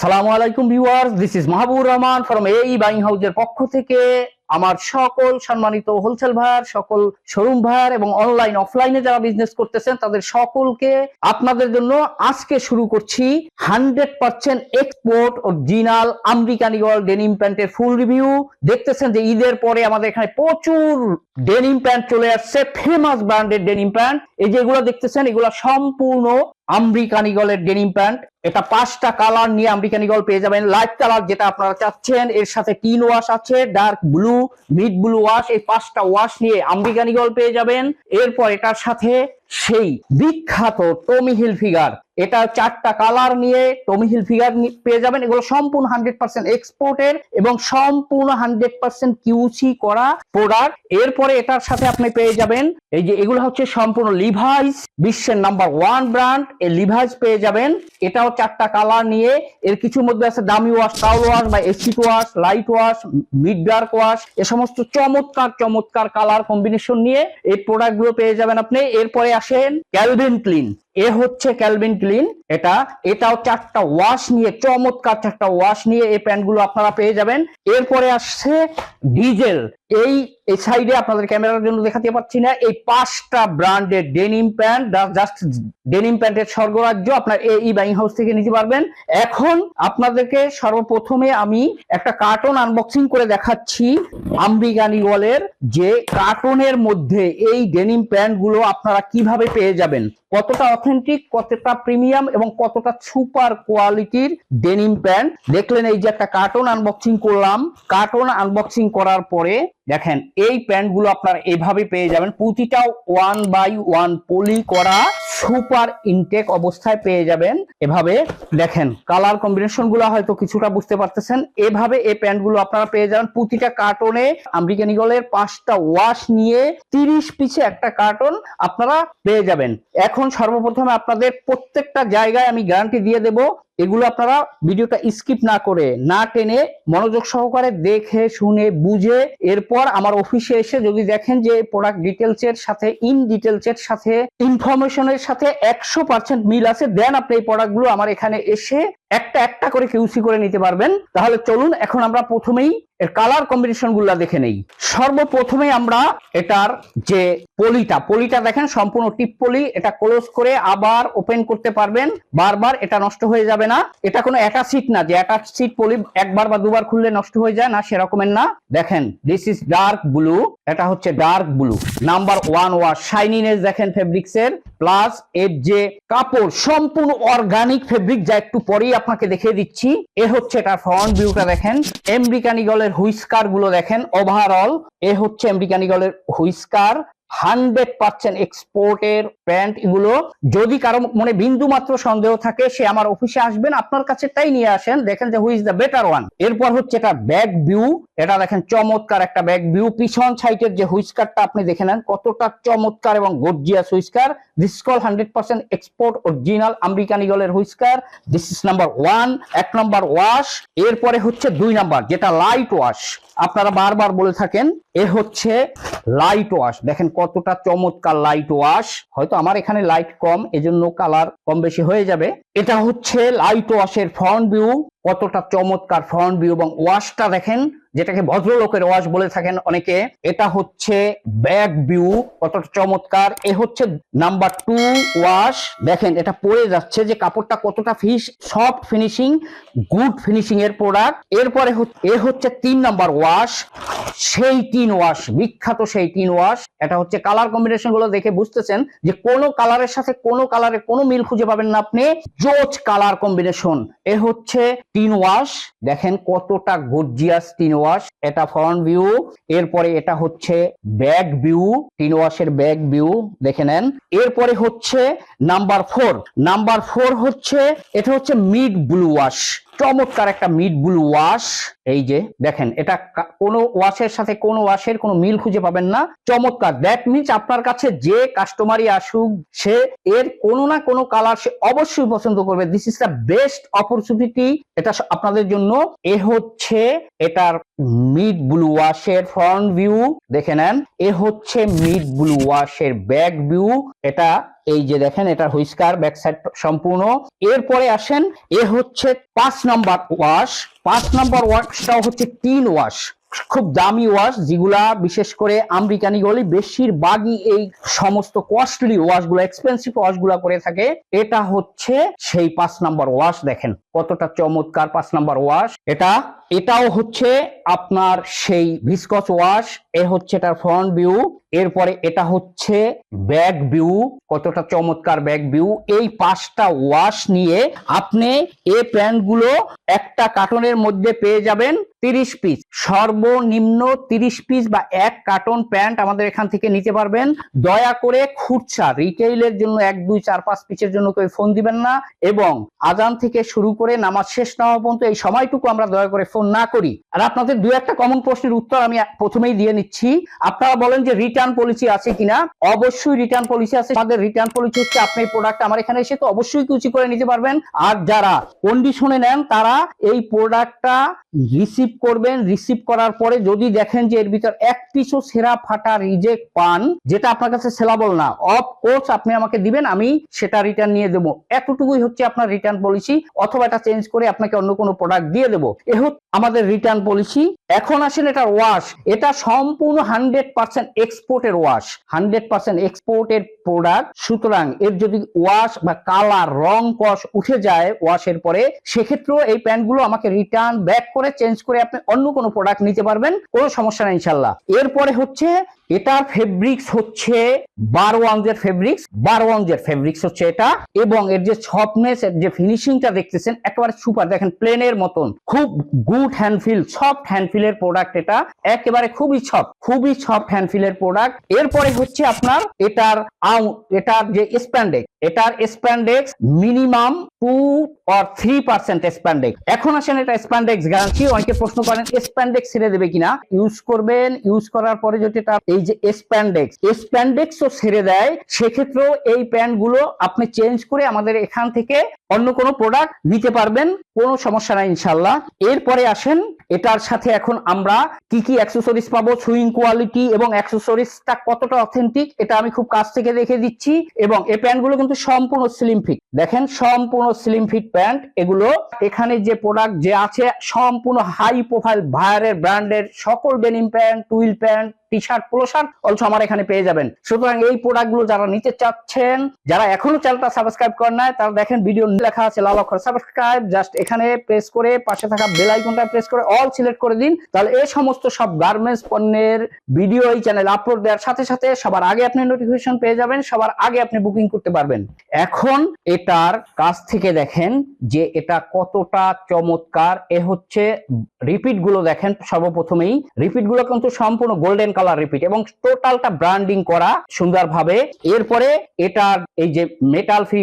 সালামু আলাইকুম viewers, this is Mahbubur Rahman from এই বাইং হাউসের পক্ষ থেকে আমার সকল সম্মানিত হোলসেল ভাইয়ার, সকল শোরুম ভাইয়ার এবং অনলাইন অফলাইনে যারা বিজনেস করতেছেন তাদের সকলকে আপনাদের জন্য আজকে শুরু করছি 100% export original American eagle denim প্যান্টের ফুল রিভিউ। দেখতেছেন যে ঈদের পরে আমাদের এখানে প্রচুর ডেনিম প্যান্ট চলে আসছে, ফেমাস ব্র্যান্ডের ডেনিম প্যান্ট। এই যেগুলো দেখতেছেন এগুলো সম্পূর্ণ আমেরিকান ইগলের ডেনিম প্যান্ট। এটা 5টা কালার নিয়ে আমেরিকান ইগল পেয়ে যাবেন। লাইট কালার যেটা আপনারা চাচ্ছেন, এর সাথে টিন ওয়াশ আছে, dark blue, mid blue wash, এই 5টা ওয়াশ নিয়ে আমেরিকান ইগল পেয়ে যাবেন। এরপর এটার সাথে সেই বিখ্যাত টমি হিলফিগার, এটা 4টা কালার নিয়ে টমি হিলফিগার পেয়ে যাবেন। এগুলো সম্পূর্ণ 100% এক্সপোর্টের এবং সম্পূর্ণ 100% কিউসি করা প্রোডাক্ট। এরপরে এটার সাথে আপনি পেয়ে যাবেন এই যে এগুলো হচ্ছে সম্পূর্ণ লিভাইস, বিশ্বের নাম্বার 1 ব্র্যান্ড, এই লিভাইস পেয়ে যাবেন। এটাও 4টা কালার নিয়ে, এর কিছুর মধ্যে আছে দামি ওয়াশ, টাওয়াল ওয়াশ বা acid wash, light wash, mid dark wash, এ সমস্ত চমৎকার চমৎকার কালার কম্বিনেশন নিয়ে এই প্রোডাক্ট গুলো পেয়ে যাবেন আপনি। এরপরে আসেন ক্যালভিন ক্লিন, এ হচ্ছে ক্যালভিন ক্লিন, এটাও 4টা ওয়াশ নিয়ে, চমৎকার 4টা ওয়াশ নিয়ে এই প্যান্ট গুলো আপনারা পেয়ে যাবেন। এরপরে আসছে ডিজেল, এই সাইডে আপনাদের ক্যামেরার জন্য দেখাতে পাচ্ছি না, এই 5টা ব্র্যান্ডের ডেনিম প্যান্ট, জাস্ট ডেনিম প্যান্টের স্বর্গরাজ্য, আপনার এই বাইং হাউস থেকে নিতে পারবেন। এখন আপনাদেরকে সর্বপ্রথমে আমি একটা কার্টন আনবক্সিং করে দেখাচ্ছি আমেরিকান ইগলের, যে কার্টনের মধ্যে এই ডেনিম প্যান্ট গুলো আপনারা কিভাবে পেয়ে যাবেন, কতটা অথেন্টিক, কতটা প্রিমিয়াম এবং কতটা সুপার কোয়ালিটির ডেনিম প্যান্ট। দেখলেন এই যে একটা কার্টন আনবক্সিং করলাম। কার্টন আনবক্সিং করার পরে দেখেন এই প্যান্ট গুলো আপনারা এভাবে পেয়ে যাবেন, প্রতিটা 1/1 পলি করা সুপার ইনটেক অবস্থায় পেয়ে যাবেন। এভাবে দেখেন কালার কম্বিনেশন গুলো হয়তো কিছুটা বুঝতে পারতেছেন, এভাবে এই প্যান্ট গুলো আপনারা পেয়ে যাবেন। প্রতিটা কার্টনে আমেরিকান ইগলের 5টা ওয়াশ নিয়ে 30 পিসে একটা কার্টন আপনারা পেয়ে যাবেন। এখন সর্বপ্রথমে আপনাদের প্রত্যেকটা জায়গায় আমি গ্যারান্টি দিয়ে দেব, এগুলো আপনারা ভিডিওটা স্কিপ না করে, না টেনে, মনোযোগ সহকারে দেখে শুনে বুঝে এরপর আমার অফিসে এসে যদি দেখেন যে প্রোডাক্ট ডিটেলস এর সাথে, ইন ডিটেলস এর সাথে, ইনফরমেশনের সাথে 100% মিল আছে, দেন আপনি এই প্রোডাক্টগুলো আমার এখানে এসে একটা একটা করে কিউসি করে নিতে পারবেন। তাহলে চলুন এখন আমরা প্রথমেই এর কালার কম্বিনেশন গুলা দেখে নেই। সর্বপ্রথমে আমরা এটার যে পলিটা দেখেন সম্পূর্ণ টিপ পলি, এটা ক্লোজ করে আবার ওপেন করতে পারবেন, বারবার এটা নষ্ট হয়ে যাবে না। এটা কোনো অ্যাটাচিড না যে অ্যাটাচিড পলি একবার বা দুবার খুললে নষ্ট হয়ে যায়, না সেরকমের না। দেখেন দিস ইজ ডার্ক ব্লু, এটা হচ্ছে dark blue, number 1 wash, shininess দেখেন ফেব্রিক্স এর, প্লাস এর যে কাপড় সম্পূর্ণ অর্গানিক ফেব্রিক, যা একটু পরেই আপনাকে দেখিয়ে দিচ্ছি। এ হচ্ছে এটা ফ্রন্ট ভিউটা দেখেন, আমেরিকান ইগলের হুইস্কার গুলো দেখেন, ওভারঅল এ হচ্ছে আমেরিকান ইগলের হুইস্কার, 100% এক্সপোর্টের প্যান্ট এগুলো। যদি কারো মনে বিন্দু মাত্র সন্দেহ থাকে সে আমার অফিসে আসবেন, আপনার কাছে তাই নিয়ে আসেন, দেখেন যে হুই ইজ দ্য বেটার ওয়ান। এরপর হচ্ছে এটা ব্যাক ভিউ, এটা দেখেন চমৎকার একটা ব্যাক ভিউ, পিছন সাইডের যে হুইস্কারটা আপনি দেখে নেন কতটা চমৎকার এবং gorgeous whisker. This is call 100% export original American ইগলের whisker. This is number 1, 1 number wash. এরপরে হচ্ছে 2 নাম্বার যেটা লাইট ওয়াশ, আপনারা বারবার বলে থাকেন, এ হচ্ছে লাইট ওয়াশ, দেখেন কতটা চমৎকার লাইট ওয়াশ। হয়তো আমার এখানে লাইট কম, এজন্য কালার কম বেশি হয়ে যাবে। এটা হচ্ছে লাইট ওয়াশের ফ্রন্ট ভিউ, কতটা চমৎকার ফ্রন্ট ভিউ, এবং ওয়াশটা দেখেন যেটাকে ভদ্রলোকের ওয়াশ বলে থাকেন অনেকে। এটা হচ্ছে ব্যাক ভিউ, কতটা চমৎকার। এ হচ্ছে নাম্বার 2 ওয়াশ, দেখেন এটা পরে যাচ্ছে যে কাপড়টা কতটা সফট ফিনিশিং, গুড ফিনিশিং এর প্রোডাক্ট। এরপরে এ হচ্ছে 3 নাম্বার ওয়াশ, সেই 3 ওয়াশ, বিখ্যাত সেই 3 ওয়াশ। এটা হচ্ছে কালার কম্বিনেশন গুলো দেখে বুঝতেছেন যে কোনো কালারের সাথে কোনো কালারের কোনো মিল খুঁজে পাবেন না আপনি, জোচ কালার কম্বিনেশন। এ হচ্ছে 3 ওয়াশ, দেখেন কতটা গর্জিয়াস 3 ওয়াশ, এটা ফ্রন্ট ভিউ। এরপরে এটা হচ্ছে ব্যাক ভিউ, 3 ওয়াশের ব্যাক ভিউ দেখে নেন। এরপরে হচ্ছে নাম্বার 4 হচ্ছে, এটা হচ্ছে মিড ব্লু ওয়াশ, চমৎকার একটা মিড ব্লু ওয়াশ। এই যে দেখেন এটা কোনো ওয়াশের সাথে কোনো ওয়াশের কোনো মিল খুঁজে পাবেন না, চমৎকার। দ্যাট মিনস আপনার কাছে যে কাস্টমারই আসুক সে এর কোনো না কোনো কালার সে অবশ্যই পছন্দ করবে। This is the best opportunity এটা আপনাদের জন্য। এ হচ্ছে এটার মিড ব্লু ওয়াশের ফ্রন্ট ভিউ দেখে নেন, এ হচ্ছে মিড ব্লু ওয়াশের ব্যাক ভিউ, এটা এই যে দেখেন এটা হুইস্কার ব্যাক সাইড সম্পূর্ণ। এরপরে আসেন এ হচ্ছে 5 নম্বর ওয়াশ। 5 নম্বর ওয়াশটাও হচ্ছে টিন ওয়াশ, খুব দামি ওয়াশ, যেগুলা বিশেষ করে আমেরিকানি গলি বেশিরভাগই এই সমস্ত কস্টলি ওয়াশ গুলো, এক্সপেন্সিভ ওয়াশ গুলা করে থাকে। এটা হচ্ছে সেই 5 নম্বর ওয়াশ। দেখেন কতটা চমৎকার 5 নম্বর ওয়াশ। এটাও হচ্ছে আপনার সেই ভিসকস ওয়াশ। এ হচ্ছে এটার ফ্রন্ট ভিউ। এরপরে এটা হচ্ছে ব্যাক ভিউ, কতটা চমৎকার ব্যাক ভিউ। এই 5টা ওয়াশ নিয়ে আপনি এই প্যান্ট গুলো একটা কার্টনের মধ্যে পেয়ে যাবেন 30 পিস, সর্বনিম্ন 30 পিস বা 1 কার্টন প্যান্ট আমাদের এখান থেকে নিতে পারবেন। দয়া করে খুচরা রিটেইলের জন্য 1 2 4 5 পিসের জন্য কেউ ফোন দিবেন না, এবং আজান থেকে শুরু করে নামাজ শেষ না হওয়া পর্যন্ত এই সময়টুকু আমরা দয়া করে ফোন না করি। আর আপনাদের 2-1টা কমন প্রশ্নের উত্তর আমি প্রথমেই দিয়ে নিচ্ছি। আপনারা বলেন যে রিটার্ন পলিসি আছে কিনা। অবশ্যই রিটার্ন পলিসি আছে। আমাদের রিটার্ন পলিসি হচ্ছে আপনি এই প্রোডাক্ট আমার এখানে এসে তো অবশ্যই কুচি করে নিতে পারবেন। আর যারা কন্ডিশনে নেন তারা এই প্রোডাক্টটা রিসিভ করবেন। রিসিভ করার পরে যদি দেখেন যে এর ভিতর 1 পিসও ছেঁড়া ফাটা রিজেক্ট পান, যেটা আপনার কাছে সেলাবল না, অফ কোর্স আপনি আমাকে দিবেন, আমি সেটা রিটার্ন নিয়ে দেবো। এতটুকুই হচ্ছে আপনার রিটার্ন পলিসি, অথবা এটা চেঞ্জ করে আপনাকে অন্য কোনো প্রোডাক্ট দিয়ে দেবো। এ হচ্ছে আমাদের রিটার্ন পলিসি। এখন আসেন এটার ওয়াশ। এটা সম্পূর্ণ 100% এক্সপোর্টের ওয়াশ, 100% এক্সপোর্টের প্রোডাক্ট। সুতরাং এর যদি ওয়াশ বা কালার, রং কস উঠে যায় ওয়াশের পরে, সেক্ষেত্রেও এই প্যান্টগুলো আমাকে রিটার্ন ব্যাক করে চেঞ্জ করে আপনি অন্য কোনো প্রোডাক্ট নিতে পারবেন, কোনো সমস্যা নেই ইনশাল্লাহ। এরপরে হচ্ছে এটার ফেব্রিক্স হচ্ছে 12 আউন্সের ফেব্রিক্স, 12 আউন্সের ফেব্রিক্স হচ্ছে এটা। এবং এর যে সফটনেস, এর যে ফিনিশিংটা দেখতেছেন একেবারে সুপার। দেখেন প্লেনের মতন, খুব good hand feel, soft hand ফিলের প্রোডাক্ট। এটা একেবারে খুবই সফট হ্যান্ড ফিলের প্রোডাক্ট। এরপরে হচ্ছে আপনার এটার যে স্প্যান্ডেক্স, এটার স্প্যান্ডেক্স মিনিমাম 2 or 3% স্প্যান্ডেক্স। এখন আসেন এটা স্প্যান্ডেক্স গ্যারান্টি। অনেকে প্রশ্ন করেন স্প্যান্ডেক্স ছেড়ে দেবে কিনা। ইউজ করবেন, ইউজ করার পরে যদি এটা এই যে স্প্যান্ডেক্সও ছেড়ে দেয়, সেক্ষেত্রেও এই প্যান্ট গুলো আপনি চেঞ্জ করে আমাদের এখান থেকে অন্য কোনো প্রোডাক্ট নিতে পারবেন, কোনো সমস্যা নাই ইনশাল্লাহ। এরপরে আসেন এটার সাথে এখন আমরা কি কি অ্যাকসেসরিজ পাবো, সুইং কোয়ালিটি এবং অ্যাকসেসরিজটা কতটা অথেন্টিক, এটা আমি খুব কাছ থেকে দেখে দিচ্ছি। এবং এই প্যান্টগুলো কিন্তু সম্পূর্ণ স্লিম ফিট। দেখেন সম্পূর্ণ স্লিম ফিট প্যান্ট এগুলো। এখানে যে প্রোডাক্ট যে আছে সম্পূর্ণ হাই প্রোফাইল ভায়ারের ব্র্যান্ডের সকল denim pant, twill pant, T shirt, polo shirt also আমার এখানে পেয়ে যাবেন। সুতরাং এই প্রোডাক্টগুলো যারা নিতে চাচ্ছেন, যারা এখনো চ্যানেলটা সাবস্ক্রাইব করেন নাই, তারা দেখেন ভিডিও লেখা আছে লাল অক্ষরে সাবস্ক্রাইব, জাস্ট এখানে প্রেস করে পাশে থাকা বেল আইকনটা প্রেস করে অল সিলেক্ট করে দিন। তাহলে এই সমস্ত সব গার্মেন্টস পণ্যের ভিডিও এই চ্যানেল আপলোড দেওয়ার সাথে সাথে সবার আগে আপনি নোটিফিকেশন পেয়ে যাবেন, সবার আগে আপনি বুকিং করতে পারবেন। এখন এটার কাছ থেকে দেখেন যে এটা কতটা চমৎকার। এ হচ্ছে রিপিট গুলো দেখেন। সর্বপ্রথমেই রিপিট গুলো কিন্তু সম্পূর্ণ গোল্ডেন কালার রিপিট এবং টোটালটা ব্র্যান্ডিং করা সুন্দরভাবে। এরপরে এটার এই যে মেটাল ফ্রি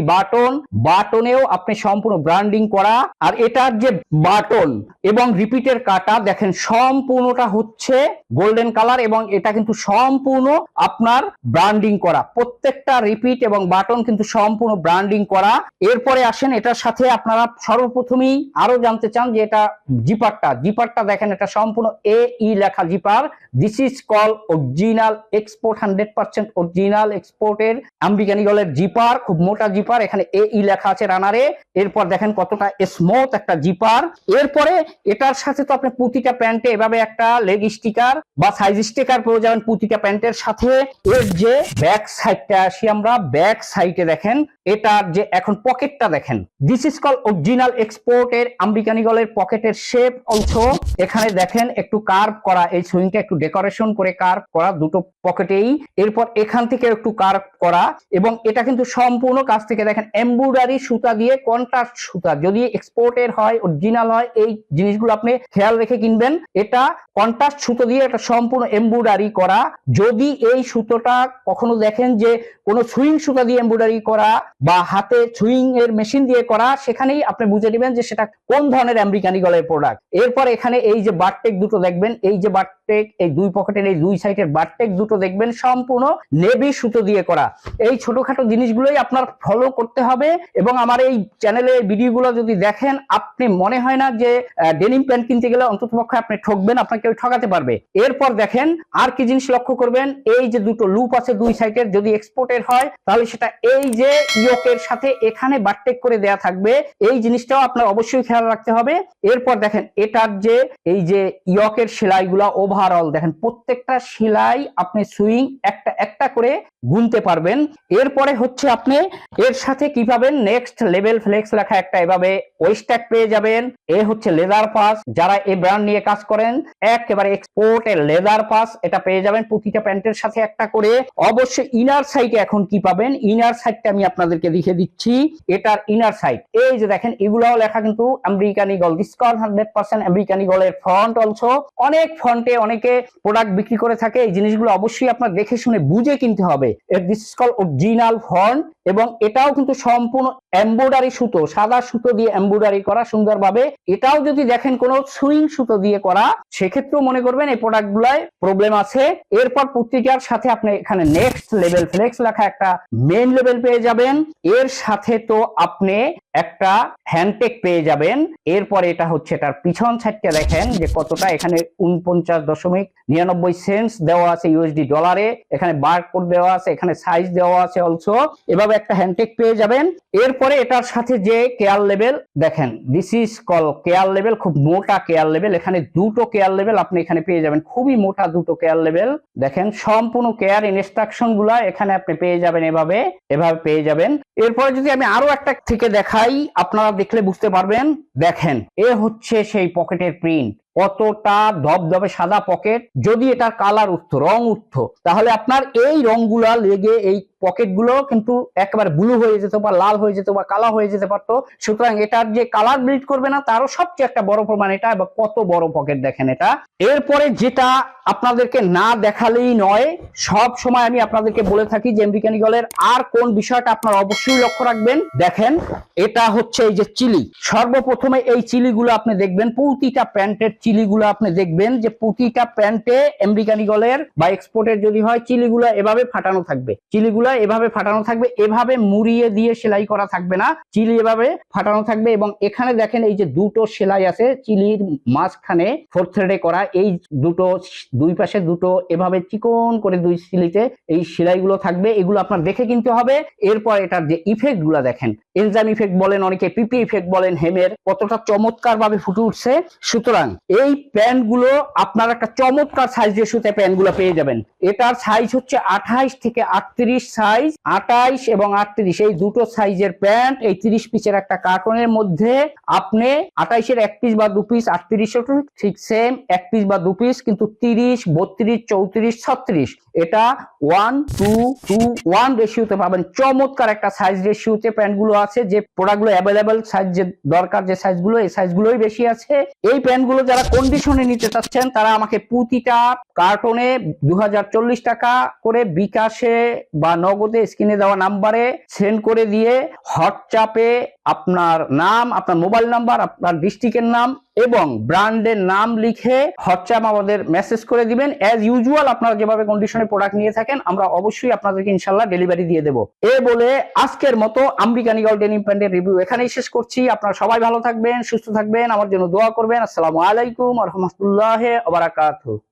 বাটনেও আপনি সম্পূর্ণ ব্র্যান্ডিং করা। আর এটার যে বাটন এবং রিপিটের কাটা দেখেন সম্পূর্ণটা হচ্ছে গোল্ডেন কালার এবং এটা কিন্তু সম্পূর্ণ আপনার ব্র্যান্ডিং করা। প্রত্যেকটা রিপিট এবং বাটন কিন্তু সম্পূর্ণ ব্র্যান্ডিং করা। এরপরে আসেন এটার সাথে আপনারা সর্বপ্রথমেই আরো জানতে চান যে এটা জিপারটা দেখেন, এটা সম্পূর্ণ AE লেখা zipper. This is call original export, 100% original এক্সপোর্টের আমেরিকান ইগলের জিপার, খুব মোটা জিপার। এখানে AE লেখা আছে রানারে। এরপর দেখেন কতটা স্মুথ একটা জিপার। এরপরে এটার সাথে তো আপনি প্রতিটা প্যান্টে এভাবে একটা লেগ স্টিকার বা সাইজ স্টিকার পেয়ে যাবেন প্রতিটা প্যান্টের সাথে। এর যে ব্যাক সাইডটা আসি আমরা, ব্যাক সাইডে দেখেন এটার যে এখন পকেটটা দেখেন, দিস ইজ কল অরিজিনাল এক্সপোর্টের আমেরিকান ইগলের পকেটের শেপ অলসো। এখানে দেখেন একটু কার্ভ করা, এই সুইংটা একটু ডেকোরেশন করে কার্ভ করা দুটো পকেটেই। এরপর এখান থেকে একটু কার্ভ করা এবং এটা কিন্তু সম্পূর্ণ কাছ থেকে দেখেন এমব্রয়ডারি সুতা দিয়ে, কন্ট্রাস্ট সুতা, যদি এক্সপোর্টের হয় অরিজিনাল হয় এই জিনিসগুলো আপনি খেয়াল রেখে কিনবেন। এটা কন্ট্রাস্ট সুতো দিয়ে এটা সম্পূর্ণ এমব্রয়ডারি করা। যদি এই সুতোটা কখনো দেখেন যে কোনো সুইং সুতা দিয়ে এমব্রয়ডারি করা বা হাতে সুইং এর মেশিন দিয়ে করা, সেখানেই আপনি বুঝে নেবেন যে সেটা কোন ধরনের আমেরিকান ঈগলের প্রোডাক্ট। এরপর এখানে এই যে বারটেক দুটো দেখবেন, এই যে বারটেক, এই দুই পকেটের এই দুই সাইডের বারটেক দুটো দেখবেন সম্পূর্ণ নেভি সুতো দিয়ে করা। এই ছোটখাটো জিনিসগুলোই আপনার ফলো করতে হবে এবং আমার এই চ্যানেলে ভিডিওগুলো যদি দেখেন আপনি মনে হয় না যে ডেনিম প্যান্ট কিনতে গেলে অন্ততপক্ষে আপনি ঠকবেন, আপনাকে কেউ ঠকাতে পারবে। এরপর দেখেন আর কি জিনিস লক্ষ্য করবেন, এই যে দুটো লুপ আছে দুই সাইডের, যদি এক্সপোর্টের হয় তাহলে সেটা এই যে ইয়োকের সাথে এখানে বারটেক করে দেয়া থাকবে, এই জিনিসটাও আপনার অবশ্যই খেয়াল রাখতে হবে। এরপর দেখেন এটার যে এই যে ইয়োকের সেলাইগুলা ওভারঅল দেখেন, প্রত্যেকটা সেলাই আপনি সুইং একটা একটা করে গুনতে পারবেন। এরপরে হচ্ছে আপনি এর সাথে কি পাবেন, নেক্সট লেভেল ফ্লেক্স লেখা একটা এভাবে ওয়েস্ট্যাক পেয়ে যাবেন। এ হচ্ছে লেদার পাস, যারা এই ব্র্যান্ড নিয়ে কাজ করেন একেবারে এক্সপোর্ট এর লেদার পাস এটা পেয়ে যাবেন প্রতিটা প্যান্টের সাথে একটা করে। অবশ্যই ইনার সাইডে এখন কি পাবেন, ইনার সাইডটা আমি আপনাদেরকে দেখিয়ে দিচ্ছি। এটার ইনার সাইড এই যে দেখেন, এগুলাও লেখা কিন্তু American eagle, this call 100% American ঈগলের ফন্ট। অলসো অনেক ফন্টে অনেকে প্রোডাক্ট বিক্রি করে থাকে, এই জিনিসগুলো অবশ্যই আপনার দেখে শুনে বুঝে কিনতে হবে। This is call original font এবং এটাও কিন্তু সম্পূর্ণ এমব্রয়ডারি সুতো, সাদা সুতো দিয়ে এমব্রয়ডারি করা সুন্দরভাবে। এটাও যদি দেখেন কোনো সুইং সুতো দিয়ে করা, সেক্ষেত্রেও মনে করবেন এই প্রোডাক্ট গুলায় প্রবলেম আছে। এরপর প্রতিটার সাথে আপনি এখানে নেক্সট লেভেল ফ্লেক্স লেখা একটা মেইন লেভেল পেয়ে যাবেন। এর সাথে তো আপনি একটা হ্যান্ডটেক পেয়ে যাবেন। এরপর এটা হচ্ছে এটার পিছন সাইডটা দেখেন যে কতটা, এখানে 49.99 সেন্টস দেওয়া আছে ইউএসডি ডলারে, এখানে বারকোড দেওয়া আছে, এখানে সাইজ দেওয়া আছে অলসো। এভাবে একটা হ্যান্ডটেক পেয়ে যাবেন। এরপরে এটার সাথে যে কেয়ার লেভেল দেখেন, this is call care level, খুব মোটা কেয়ার লেভেল। এখানে দুটো কেয়ার লেভেল আপনি এখানে পেয়ে যাবেন, খুবই মোটা দুটো কেয়ার লেভেল। দেখেন সম্পূর্ণ কেয়ার ইনস্ট্রাকশন গুলা এখানে আপনি পেয়ে যাবেন, এভাবে এভাবে পেয়ে যাবেন। এরপরে যদি আমি আরো একটা থেকে দেখাই, আপনারা দেখলে বুঝতে পারবেন। দেখেন এ হচ্ছে সেই পকেটের প্রিন্ট, কতটা ধবধবে সাদা পকেট। যদি এটার কালার উঠতো, রং উঠতো, তাহলে আপনার এই রংগুলা লেগে এই পকেট গুলো কিন্তু একেবারে ব্লু হয়ে যেত বা লাল হয়ে যেত বা কালো হয়ে যেতে পারতো। সুতরাং এটার যে কালার ব্লিড করবে না তারও সবচেয়ে একটা বড় প্রমাণ এটা। এবং কত বড় পকেট দেখেন এটা। এরপরে যেটা আপনাদেরকে না দেখালেই নয়, সব সময় আমি আপনাদেরকে বলে থাকি যে আমেরিকান ঈগলের আর কোন বিষয়টা আপনারা অবশ্যই লক্ষ্য রাখবেন। দেখেন এটা হচ্ছে এই যে চিলি, সর্বপ্রথমে এই চিলিগুলো আপনি দেখবেন, প্রতিটা প্যান্টের চিলিগুলো আপনি দেখবেন যে প্রতিটা প্যান্টে আমেরিকান ঈগলের বা এক্সপোর্টের যদি হয় চিলিগুলো এভাবে ফাটানো থাকবে, চিলিগুলো এভাবে ফাটানো থাকবে, এভাবে মুড়িয়ে দিয়ে সেলাই করা থাকবে না, চিলি এভাবে ফাটানো থাকবে। এবং এখানে দেখেন এই যে দুটো সেলাই আছে চিলির মাঝখানে 4 থ্রেডে করা, এই দুটো দুই পাশে দুটো এভাবে চিকন করে দুই চিলিতে এই সেলাইগুলো থাকবে, এগুলো আপনার দেখে কিনতে হবে। এরপর এটার যে ইফেক্ট গুলা দেখেন, এনজাইম ইফেক্ট বলেন, অনেকে পিপি ইফেক্ট বলেন, হেমের কতটা চমৎকার ভাবে ফুটে উঠছে। সুতরাং এই প্যান্ট গুলো আপনার একটা চমৎকার সাইজ রেশিওতে প্যান্ট গুলো পেয়ে যাবেন। এটার সাইজ হচ্ছে 28 থেকে 38 সাইজ, 28 এবং 38 এই দুটো সাইজের প্যান্ট এই 30 পিসের একটা কার্টনের মধ্যে আপনি 28 এর 1 পিস বা 2 পিস, 38 এর ঠিক সেম 1 পিস বা 2 পিস, কিন্তু 30, 32, 34, 36 এটা 1:2:1 রেশিওতে পাবেন। চমৎকার একটা সাইজ রেশিওতে প্যান্ট গুলো আছে। যে প্রোডাক্ট গুলো অ্যাভেলেবেল সাইজ যে দরকার, যে সাইজগুলো এই সাইজগুলোই বেশি আছে। এই প্যান্ট গুলো যারা কন্ডিশনে নিতে চাচ্ছেন তারা আমাকে প্রতিটা কার্টনে 2040 টাকা করে বিকাশে বা নগদে স্ক্রিনে দেওয়া নাম্বারে সেন্ড করে দিয়ে হোয়াটসঅ্যাপে আপনার নাম, আপনার মোবাইল নাম্বার, আপনার ডিস্ট্রিক্টের নাম এবং ব্র্যান্ডের নাম লিখে হোয়াটসঅ্যাপ আমাদের মেসেজ করে দিবেন। অ্যাজ ইউজুয়াল আপনারা যেভাবে কন্ডিশনে প্রোডাক্ট নিয়ে থাকেন আমরা অবশ্যই আপনাদেরকে ইনশাআল্লাহ ডেলিভারি দিয়ে দেব। এ বলে আজকের মতো আমেরিকান ঈগল ডেনিম প্যান্টের রিভিউ এখানেই শেষ করছি। আপনারা সবাই ভালো থাকবেন, সুস্থ থাকবেন, আমার জন্য দোয়া করবেন। আসসালামু আলাইকুম ওয়া রাহমাতুল্লাহি ওয়া বারাকাতুহু।